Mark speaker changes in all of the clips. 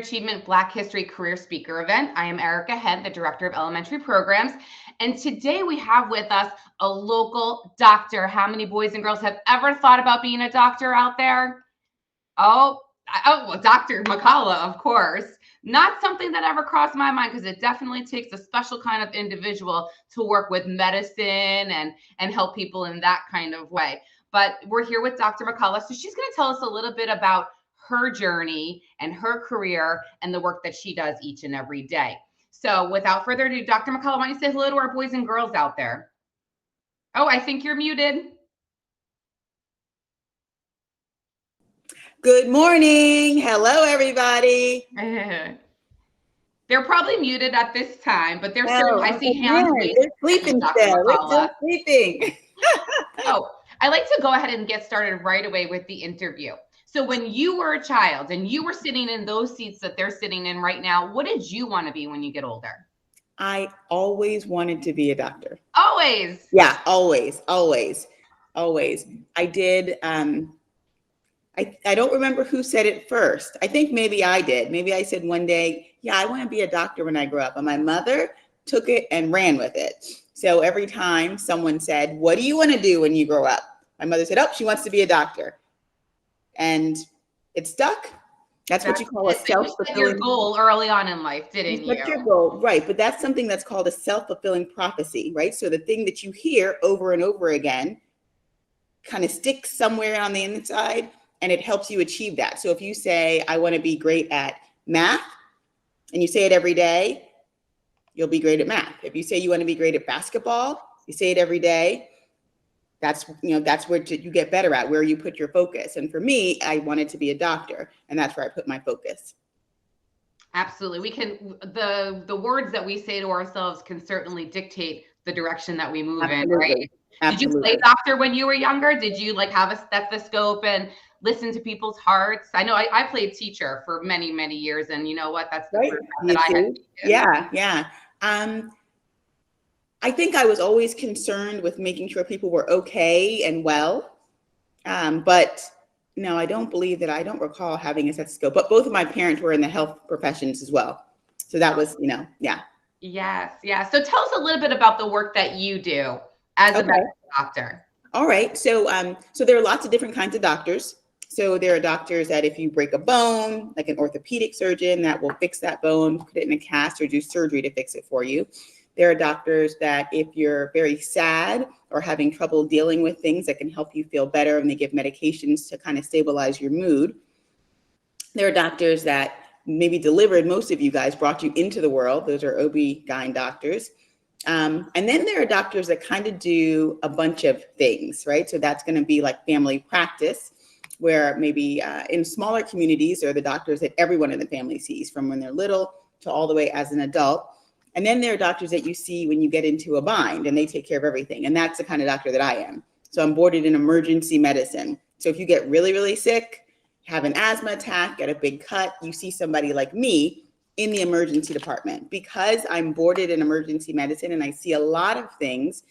Speaker 1: Achievement Black History Career Speaker event. I am Erica Head, the Director of Elementary Programs. And today we have with us a local doctor. How many boys and girls have ever thought about being a doctor out there? Oh, Dr. McCalla, of course. Not something that ever crossed my mind because it definitely takes a special kind of individual to work with medicine and help people in that kind of way. But we're here with Dr. McCalla. So she's going to tell us a little bit about her journey and her career and the work that she does each and every day. So without further ado, Dr. McCalla, why don't you say hello to our boys and girls out there? Oh, I think you're muted.
Speaker 2: Good morning. Hello, everybody.
Speaker 1: They're probably muted at this time, but they're still, I see hands raised.
Speaker 2: They're sleeping still. They're still sleeping.
Speaker 1: Oh, I like to go ahead and get started right away with the interview. So when you were a child and you were sitting in those seats that they're sitting in right now, what did you want to be when you get older?
Speaker 2: I always wanted to be a doctor.
Speaker 1: Always?
Speaker 2: Yeah, always. I did. I don't remember who said it first. I think maybe I did. Maybe I said one day, yeah, I want to be a doctor when I grow up. And my mother took it and ran with it. So every time someone said, what do you want to do when you grow up? My mother said, oh, she wants to be a doctor. And it stuck. That's what you call a self-fulfilling.
Speaker 1: You set your goal early on in life, didn't you?
Speaker 2: Set your goal, right? But that's something that's called a self-fulfilling prophecy, right? So the thing that you hear over and over again kind of sticks somewhere on the inside, and it helps you achieve that. So if you say, I want to be great at math, and you say it every day, you'll be great at math. If you say you want to be great at basketball, you say it every day. That's where you get better at, where you put your focus. And for me, I wanted to be a doctor, and that's where I put my focus.
Speaker 1: Absolutely. We can, the words that we say to ourselves can certainly dictate the direction that we move in, right? Absolutely. Did you play doctor when you were younger? Did you have a stethoscope and listen to people's hearts? I know I played teacher for many, many years, and you know what? That's the first time that I had.
Speaker 2: Yeah. I think I was always concerned with making sure people were okay and well. But no, I don't recall having a stethoscope, but both of my parents were in the health professions as well. So that was, yeah.
Speaker 1: Yes. So tell us a little bit about the work that you do as a medical doctor.
Speaker 2: All right. So there are lots of different kinds of doctors. So there are doctors that if you break a bone, like an orthopedic surgeon that will fix that bone, put it in a cast or do surgery to fix it for you. There are doctors that if you're very sad or having trouble dealing with things, that can help you feel better, and they give medications to kind of stabilize your mood. There are doctors that maybe delivered, most of you guys brought you into the world. Those are OB-GYN doctors. And then there are doctors that kind of do a bunch of things, right? So that's going to be like family practice, where maybe in smaller communities, there are the doctors that everyone in the family sees from when they're little to all the way as an adult. And then there are doctors that you see when you get into a bind, and they take care of everything. And that's the kind of doctor that I am. So I'm boarded in emergency medicine. So if you get really, really sick, have an asthma attack, get a big cut, you see somebody like me in the emergency department. Because I'm boarded in emergency medicine and I see a lot of things,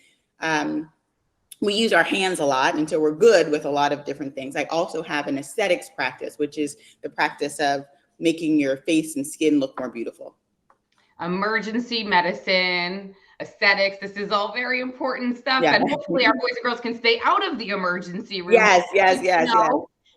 Speaker 2: we use our hands a lot, and so we're good with a lot of different things. I also have an aesthetics practice, which is the practice of making your face and skin look more beautiful.
Speaker 1: Emergency medicine, aesthetics, this is all very important stuff. And hopefully our boys and girls can stay out of the emergency room.
Speaker 2: Yes.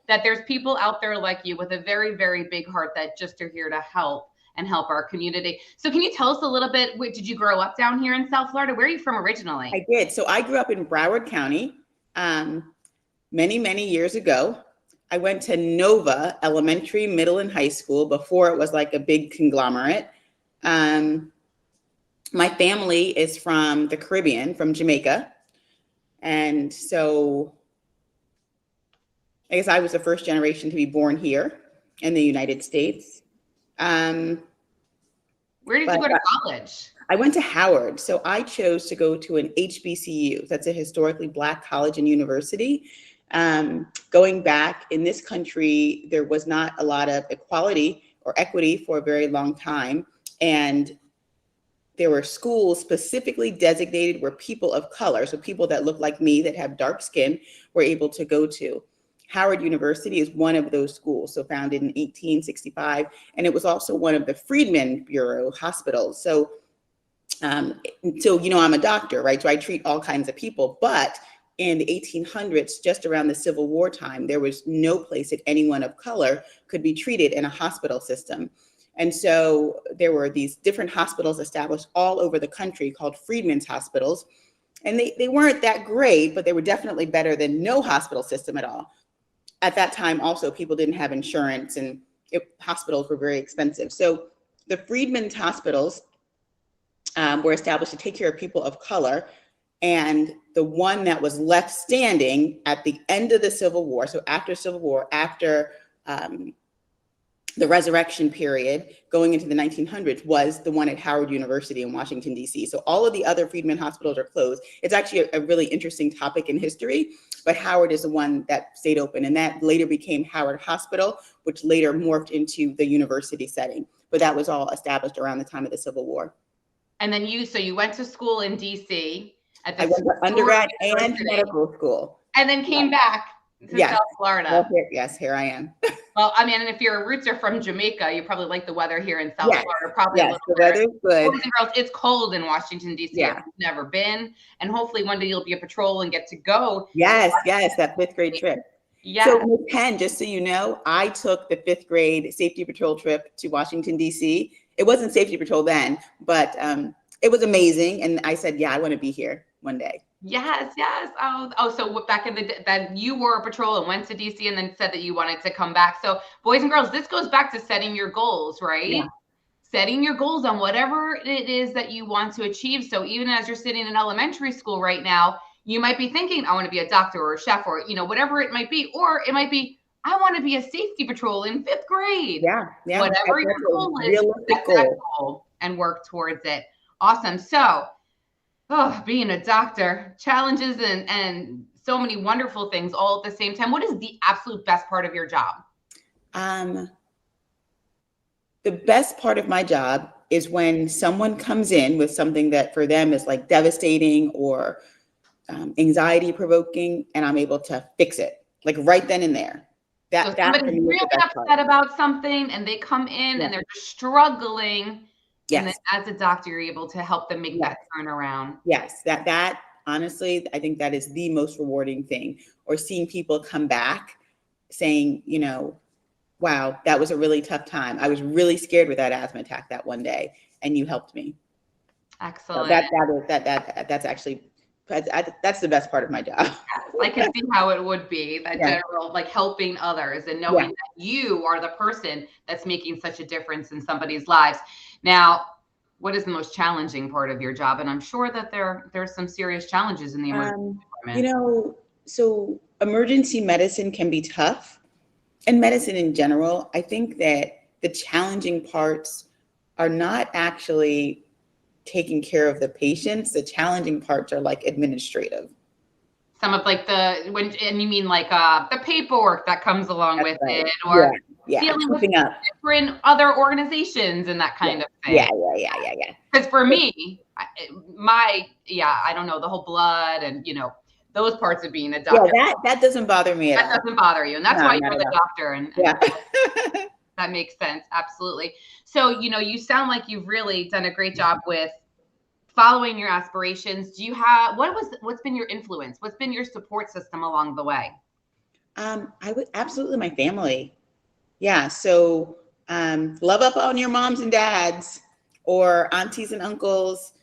Speaker 1: That there's people out there like you with a very, very big heart that just are here to help and help our community. So can you tell us a little bit, did you grow up down here in South Florida? Where are you from originally?
Speaker 2: I did. So I grew up in Broward County many, many years ago. I went to Nova Elementary, Middle, and High School before it was like a big conglomerate. My family is from the Caribbean, from Jamaica. And so I guess I was the first generation to be born here in the United States.
Speaker 1: Where did you go to college?
Speaker 2: I went to Howard. So I chose to go to an HBCU. That's a historically Black college and university. Going back in this country, there was not a lot of equality or equity for a very long time. And there were schools specifically designated where people of color, so people that look like me, that have dark skin, were able to go to. Howard University is one of those schools, so founded in 1865, and it was also one of the Freedmen Bureau hospitals. So, I'm a doctor, right? So I treat all kinds of people, but in the 1800s, just around the Civil War time, there was no place that anyone of color could be treated in a hospital system. And so there were these different hospitals established all over the country called Freedmen's hospitals. And they weren't that great, but they were definitely better than no hospital system at all. At that time, also, people didn't have insurance, and hospitals were very expensive. So the Freedmen's hospitals were established to take care of people of color. And the one that was left standing at the end of the Civil War, so after Civil War, after the Resurrection period, going into the 1900s, was the one at Howard University in Washington, D.C. So all of the other Freedmen hospitals are closed. It's actually a really interesting topic in history, but Howard is the one that stayed open, and that later became Howard Hospital, which later morphed into the university setting. But that was all established around the time of the Civil War.
Speaker 1: And then you went to school in D.C.
Speaker 2: I went to undergrad and medical school.
Speaker 1: And then came back to South Florida.
Speaker 2: Well, here I am.
Speaker 1: Well, I mean, and if your roots are from Jamaica, you probably like the weather here in South Florida. Probably
Speaker 2: the weather's good.
Speaker 1: Boys and girls, it's cold in Washington, D.C.
Speaker 2: Yeah.
Speaker 1: I've never been. And hopefully one day you'll be a patrol and get to go.
Speaker 2: Yes, that 5th grade trip.
Speaker 1: Yes.
Speaker 2: So Ms. Penn, just so you know, I took the 5th grade safety patrol trip to Washington, D.C. It wasn't safety patrol then, but it was amazing. And I said, I want to be here one day.
Speaker 1: Yes. Oh, so back in that you were a patrol and went to DC and then said that you wanted to come back. So boys and girls, this goes back to setting your goals, right?
Speaker 2: Yeah.
Speaker 1: Setting your goals on whatever it is that you want to achieve. So even as you're sitting in elementary school right now, you might be thinking, I want to be a doctor or a chef or, whatever it might be, or it might be, I want to be a safety patrol in 5th grade.
Speaker 2: Yeah.
Speaker 1: Whatever your goal is, set that goal and work towards it. Awesome. So, being a doctor, challenges and so many wonderful things all at the same time. What is the absolute best part of your job?
Speaker 2: The best part of my job is when someone comes in with something that for them is like devastating or anxiety provoking, and I'm able to fix it like right then and there.
Speaker 1: So somebody's really upset about something and they come in and they're just struggling.
Speaker 2: Yes.
Speaker 1: And then as a doctor, you're able to help them make that turnaround.
Speaker 2: Yes, that honestly, I think that is the most rewarding thing. Or seeing people come back saying, wow, that was a really tough time. I was really scared with that asthma attack that one day, and you helped me.
Speaker 1: Excellent.
Speaker 2: So that's actually that's the best part of my job.
Speaker 1: I can see how it would be that general, like helping others and knowing that you are the person that's making such a difference in somebody's lives. Now, what is the most challenging part of your job? And I'm sure that there's some serious challenges in the emergency department.
Speaker 2: So emergency medicine can be tough, and medicine in general. I think that the challenging parts are not actually taking care of the patients. The challenging parts are like administrative.
Speaker 1: Some of like and you mean like the paperwork that comes along with it, or dealing with different other organizations and that kind of thing.
Speaker 2: Yeah.
Speaker 1: Because for me, I don't know, the whole blood and those parts of being a doctor.
Speaker 2: Yeah, that doesn't bother me at all.
Speaker 1: That doesn't bother you, and that's why you're the doctor. And that makes sense, absolutely. So you sound like you've really done a great job with following your aspirations. Do you have what's been your influence? What's been your support system along the way?
Speaker 2: I would absolutely my family. Yeah. So love up on your moms and dads, or aunties and uncles,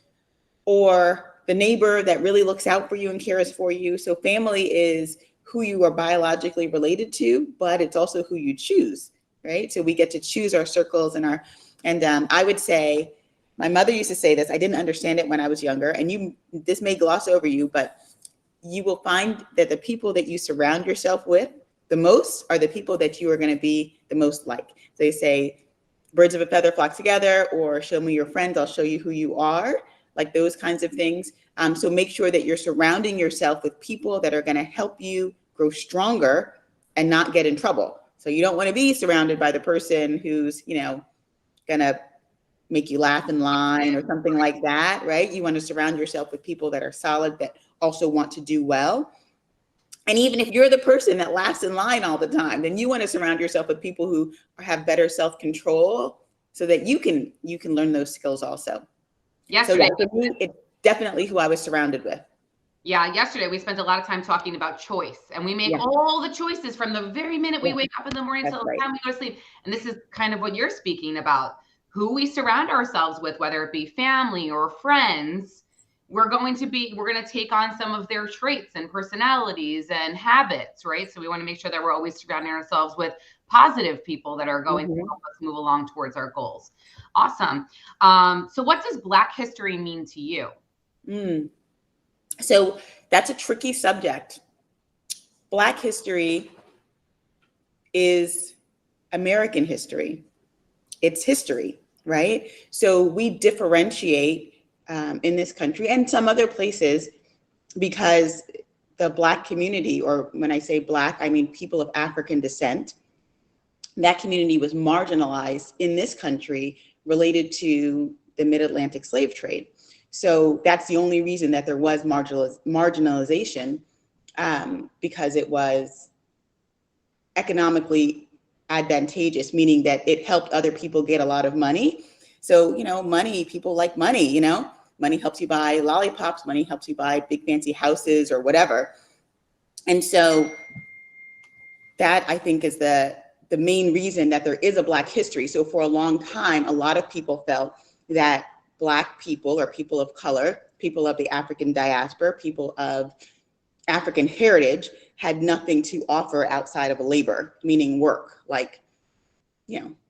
Speaker 2: or the neighbor that really looks out for you and cares for you. So family is who you are biologically related to, but it's also who you choose, right? So we get to choose our circles and I would say, my mother used to say this, I didn't understand it when I was younger, and this may gloss over you, but you will find that the people that you surround yourself with the most are the people that you are going to be the most like. So they say, birds of a feather flock together, or show me your friends, I'll show you who you are, like those kinds of things. So make sure that you're surrounding yourself with people that are going to help you grow stronger and not get in trouble. So you don't want to be surrounded by the person who's, going to make you laugh in line or something like that, right? You want to surround yourself with people that are solid, that also want to do well. And even if you're the person that laughs in line all the time, then you want to surround yourself with people who have better self-control so that you can learn those skills also.
Speaker 1: Yesterday,
Speaker 2: So yeah, for me, it's definitely who I was surrounded with.
Speaker 1: yesterday we spent a lot of time talking about choice, and we make
Speaker 2: Yeah.
Speaker 1: all the choices from the very minute we
Speaker 2: Yeah,
Speaker 1: wake up in the morning
Speaker 2: that's
Speaker 1: till the
Speaker 2: right.
Speaker 1: time we go to sleep. And this is kind of what you're speaking about, who we surround ourselves with, whether it be family or friends. We're going to take on some of their traits and personalities and habits, right? So we want to make sure that we're always surrounding ourselves with positive people that are going to help us move along towards our goals. Awesome. So what does Black history mean to you?
Speaker 2: So that's a tricky subject. Black history is American history. It's history, right? So we differentiate in this country and some other places because the Black community, or when I say Black, I mean people of African descent, that community was marginalized in this country related to the mid-Atlantic slave trade. So that's the only reason that there was marginalization, because it was economically advantageous, meaning that it helped other people get a lot of money. So, money, people like money, money helps you buy lollipops, money helps you buy big fancy houses or whatever. And so that, I think, is the main reason that there is a Black history. So for a long time, a lot of people felt that Black people or people of color, people of the African diaspora, people of African heritage had nothing to offer outside of labor, meaning work, like,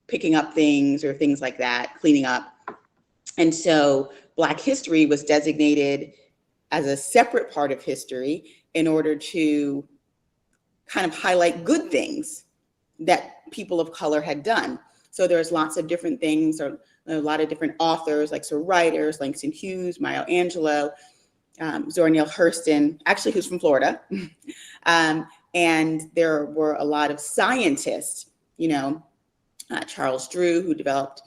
Speaker 2: picking up things or things like that, cleaning up. And so Black history was designated as a separate part of history in order to kind of highlight good things that people of color had done. So there's lots of different things, or a lot of different authors, like writers, Langston Hughes, Maya Angelou, Zora Neale Hurston, actually who's from Florida. And there were a lot of scientists, Charles Drew, who developed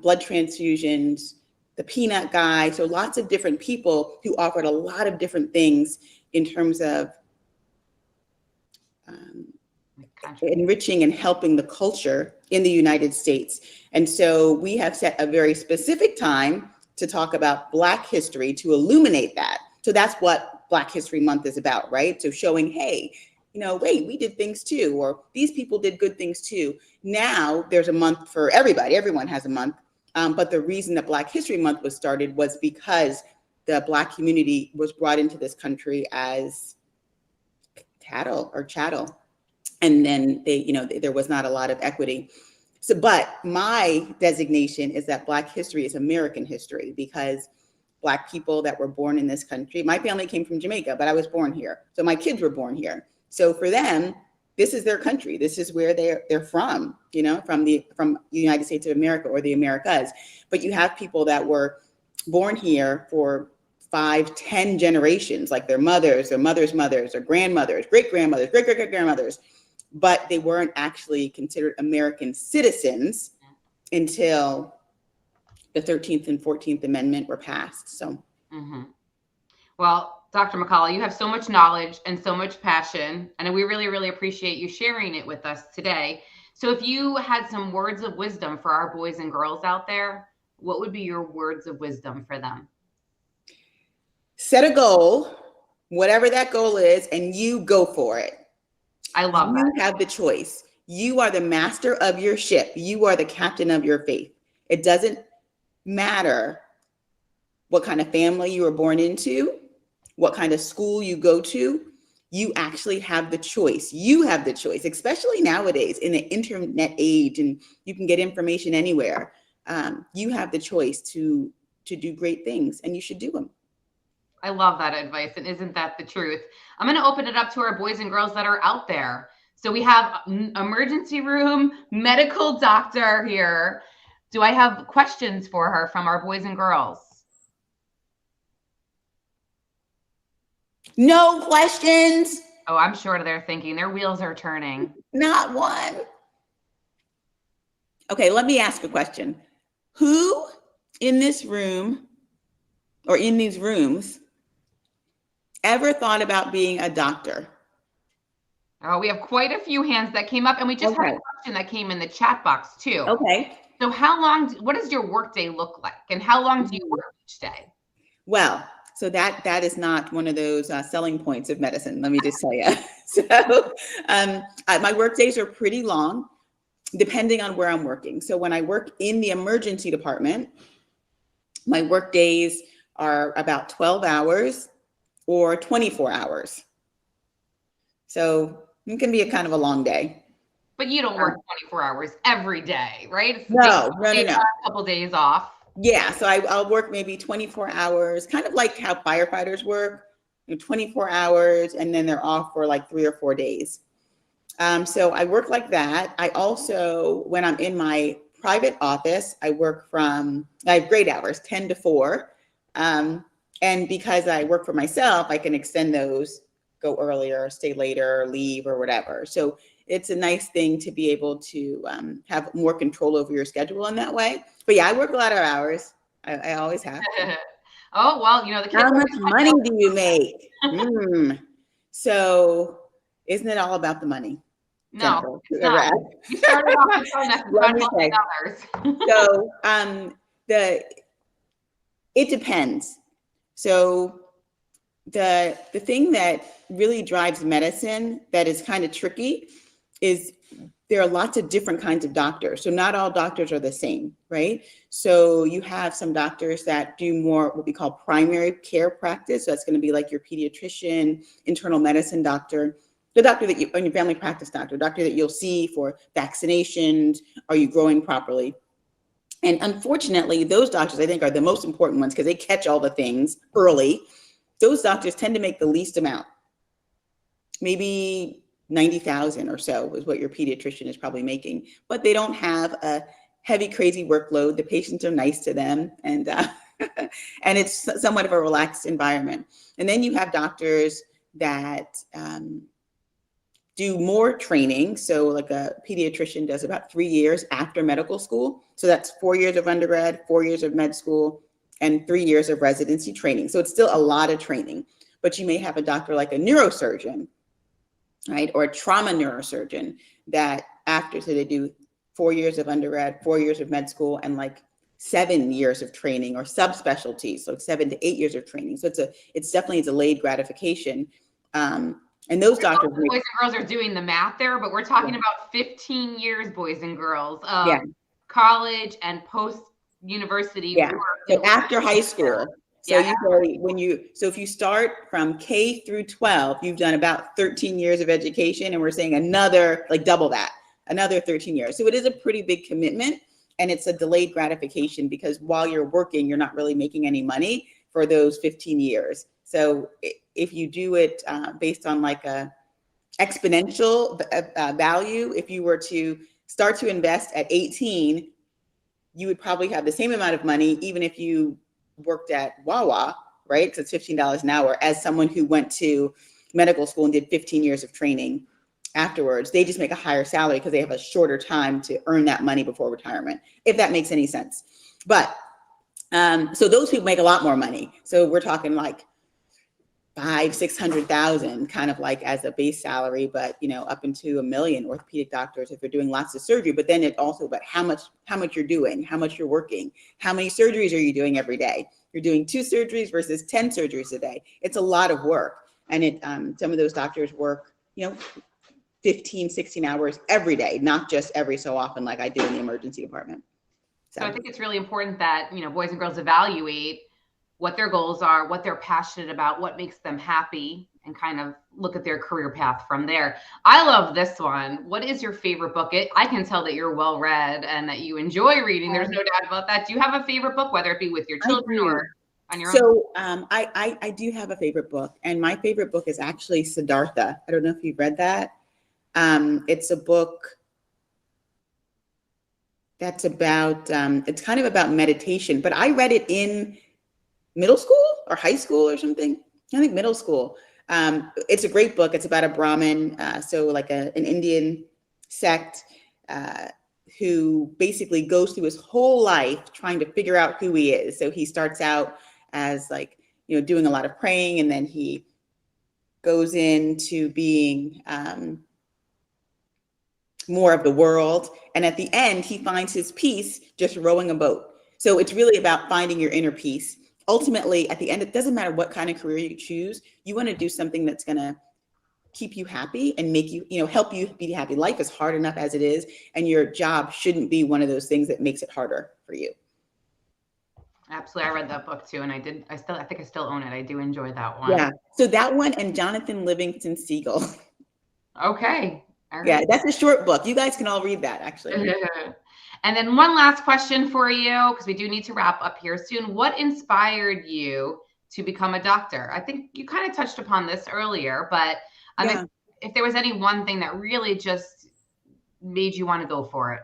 Speaker 2: blood transfusions, the peanut guy. So lots of different people who offered a lot of different things in terms of enriching and helping the culture in the United States. And so we have set a very specific time to talk about Black history, to illuminate that. So that's what Black History Month is about, right? So showing, hey, wait, we did things too, or these people did good things too. Now there's a month for everybody. Everyone has a month. But the reason that Black History Month was started was because the Black community was brought into this country as chattel. And then there was not a lot of equity. So, but my designation is that Black history is American history, because Black people that were born in this country, my family came from Jamaica, but I was born here. So my kids were born here. So for them, this is their country. This is where they're from, from the United States of America, or the Americas. But you have people that were born here for 5, 10 generations, like their mothers, their mothers' mothers, their grandmothers, great-grandmothers, great-great-great-grandmothers, but they weren't actually considered American citizens until the 13th and 14th Amendment were passed. So.
Speaker 1: Well, Dr. McCalla, you have so much knowledge and so much passion, and we really, really appreciate you sharing it with us today. So if you had some words of wisdom for our boys and girls out there, what would be your words of wisdom for them?
Speaker 2: Set a goal, whatever that goal is, and you go for it.
Speaker 1: I love that.
Speaker 2: You have the choice. You are the master of your ship. You are the captain of your faith. It doesn't matter what kind of family you were born into, what kind of school you go to. You actually have the choice. You have the choice, especially nowadays in the internet age, and you can get information anywhere. You have the choice to do great things, and you should do them.
Speaker 1: I love that advice. And isn't that the truth? I'm going to open it up to our boys and girls that are out there. So we have emergency room medical doctor here. Do I have questions for her from our boys and girls?
Speaker 2: No questions.
Speaker 1: Oh, I'm sure they're thinking. Their wheels are turning.
Speaker 2: Not one. Okay, let me ask a question. Who in this room, or in these rooms, ever thought about being a doctor?
Speaker 1: Oh, we have quite a few hands that came up, and we just had a
Speaker 2: Okay.
Speaker 1: question that came in the chat box too.
Speaker 2: Okay.
Speaker 1: So what does your workday look like, and how long do you work each day?
Speaker 2: Well, so that is not one of those selling points of medicine. Let me just tell you. So my work days are pretty long, depending on where I'm working. So when I work in the emergency department, my work days are about 12 hours or 24 hours. So it can be a kind of a long day.
Speaker 1: But you don't work 24 hours every day, right? It's
Speaker 2: No.
Speaker 1: a couple days off.
Speaker 2: Yeah, so I'll work maybe 24 hours, kind of like how firefighters work, 24 hours, and then they're off for like 3 or 4 days. So I work like that. I also, when I'm in my private office, I have great hours, 10 to 4. And because I work for myself, I can extend those, go earlier, stay later, leave, or whatever. So it's a nice thing to be able to have more control over your schedule in that way. But yeah, I work a lot of hours. I always have to.
Speaker 1: Oh, well, the kids.
Speaker 2: How much money do you make? So isn't it all about the money?
Speaker 1: No, it's not. You started off telling us
Speaker 2: Let me say.
Speaker 1: others.
Speaker 2: So it depends. So the thing that really drives medicine that is kind of tricky is there are lots of different kinds of doctors. So not all doctors are the same, right? So you have some doctors that do more what we call primary care practice. So that's going to be like your pediatrician, internal medicine doctor, the doctor that and your family practice doctor that you'll see for vaccinations. Are you growing properly? And unfortunately, those doctors, I think, are the most important ones because they catch all the things early. Those doctors tend to make the least amount. Maybe 90,000 or so is what your pediatrician is probably making, but they don't have a heavy, crazy workload. The patients are nice to them, and and it's somewhat of a relaxed environment. And then you have doctors that do more training. So like a pediatrician does about 3 years after medical school. So that's 4 years of undergrad, 4 years of med school, and 3 years of residency training. So it's still a lot of training, but you may have a doctor like a neurosurgeon, right? Or a trauma neurosurgeon that so they do 4 years of undergrad, 4 years of med school, and like 7 years of training or subspecialties. So 7 to 8 years of training. So it's definitely a delayed gratification. And those doctors,
Speaker 1: boys and girls are doing the math there, but we're talking about 15 years, boys and girls, of college and post university work.
Speaker 2: So after high school. So if you start from K through 12, you've done about 13 years of education, and we're saying another, like double that, another 13 years. So it is a pretty big commitment, and it's a delayed gratification because while you're working, you're not really making any money for those 15 years. So if you do it based on like a exponential value, if you were to start to invest at 18, you would probably have the same amount of money, even if you worked at Wawa, right? Because it's $15 an hour, as someone who went to medical school and did 15 years of training afterwards. They just make a higher salary because they have a shorter time to earn that money before retirement, if that makes any sense. But so those people make a lot more money. So we're talking like 500,000-600,000 kind of like as a base salary, but up into $1 million orthopedic doctors if they're doing lots of surgery. But then it also about how much you're doing, how much you're working, how many surgeries are you doing every day? You're doing 2 surgeries versus 10 surgeries a day. It's a lot of work. And some of those doctors work 15, 16 hours every day, not just every so often like I do in the emergency department.
Speaker 1: So I think it's really important that boys and girls evaluate what their goals are, what they're passionate about, what makes them happy, and kind of look at their career path from there. I love this one. What is your favorite book? I can tell that you're well read and that you enjoy reading. There's no doubt about that. Do you have a favorite book, whether it be with your children or on your own?
Speaker 2: So I do have a favorite book, and my favorite book is actually Siddhartha. I don't know if you've read that. It's a book that's about, it's kind of about meditation, but I read it in middle school or high school or something. I think middle school. It's a great book. It's about a Brahmin, so like an Indian sect who basically goes through his whole life trying to figure out who he is. So he starts out as like, doing a lot of praying, and then he goes into being more of the world. And at the end, he finds his peace just rowing a boat. So it's really about finding your inner peace. Ultimately, at the end, it doesn't matter what kind of career you choose. You want to do something that's going to keep you happy and make you, help you be happy. Life is hard enough as it is, and your job shouldn't be one of those things that makes it harder for you.
Speaker 1: Absolutely. I read that book too. And I think I still own it. I do enjoy that one.
Speaker 2: Yeah. So that one and Jonathan Livingston Seagull.
Speaker 1: Okay. All right.
Speaker 2: Yeah, that's a short book. You guys can all read that, actually.
Speaker 1: And then one last question for you, because we do need to wrap up here soon. What inspired you to become a doctor? I think you kind of touched upon this earlier, but
Speaker 2: Yeah.
Speaker 1: if there was any one thing that really just made you want to go for it.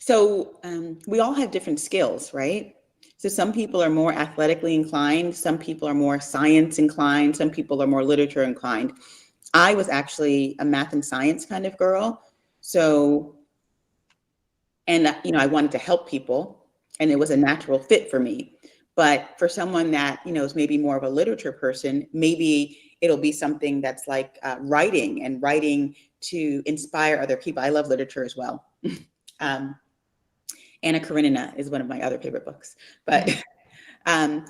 Speaker 2: So we all have different skills, right? So some people are more athletically inclined. Some people are more science inclined. Some people are more literature inclined. I was actually a math and science kind of girl. So, and I wanted to help people, and it was a natural fit for me. But for someone that, is maybe more of a literature person, maybe it'll be something that's like writing to inspire other people. I love literature as well. Anna Karenina is one of my other favorite books. But I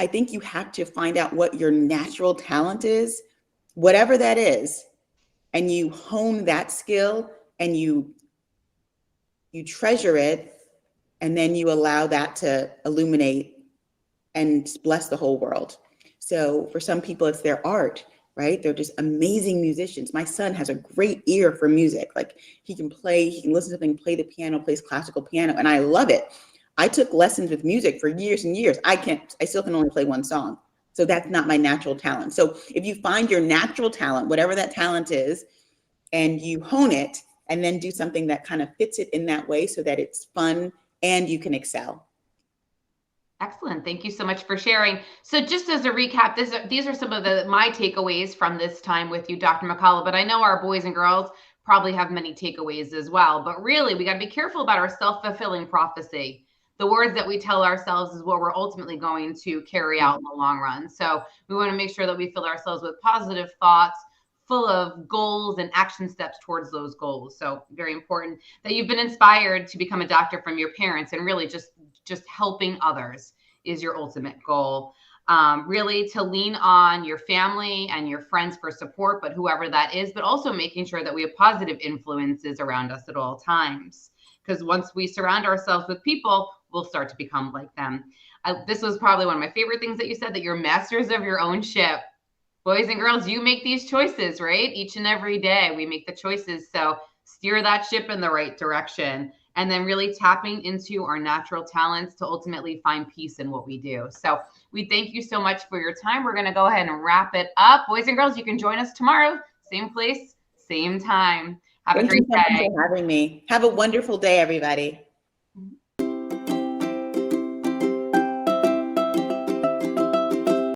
Speaker 2: think you have to find out what your natural talent is, whatever that is, and you hone that skill and you treasure it, and then you allow that to illuminate and bless the whole world. So for some people, it's their art, right? They're just amazing musicians. My son has a great ear for music. Like he can listen to something, play the piano, plays classical piano, and I love it. I took lessons with music for years and years. I still can only play one song. So that's not my natural talent. So if you find your natural talent, whatever that talent is, and you hone it, and then do something that kind of fits it in that way so that it's fun and you can excel.
Speaker 1: Excellent. Thank you so much for sharing. So just as a recap, these are some of my takeaways from this time with you, Dr. McCalla, but I know our boys and girls probably have many takeaways as well. But really, we got to be careful about our self-fulfilling prophecy. The words that we tell ourselves is what we're ultimately going to carry out in the long run. So we want to make sure that we fill ourselves with positive thoughts, full of goals and action steps towards those goals. So very important that you've been inspired to become a doctor from your parents, and really just helping others is your ultimate goal. Really to lean on your family and your friends for support, but whoever that is, but also making sure that we have positive influences around us at all times. Because once we surround ourselves with people, we'll start to become like them. This was probably one of my favorite things that you said, that you're masters of your own ship. Boys and girls, you make these choices, right? Each and every day we make the choices. So steer that ship in the right direction, and then really tapping into our natural talents to ultimately find peace in what we do. So we thank you so much for your time. We're going to go ahead and wrap it up. Boys and girls, you can join us tomorrow, same place, same time. Have a great day.
Speaker 2: Thank you so much for having me. Have a wonderful day, everybody.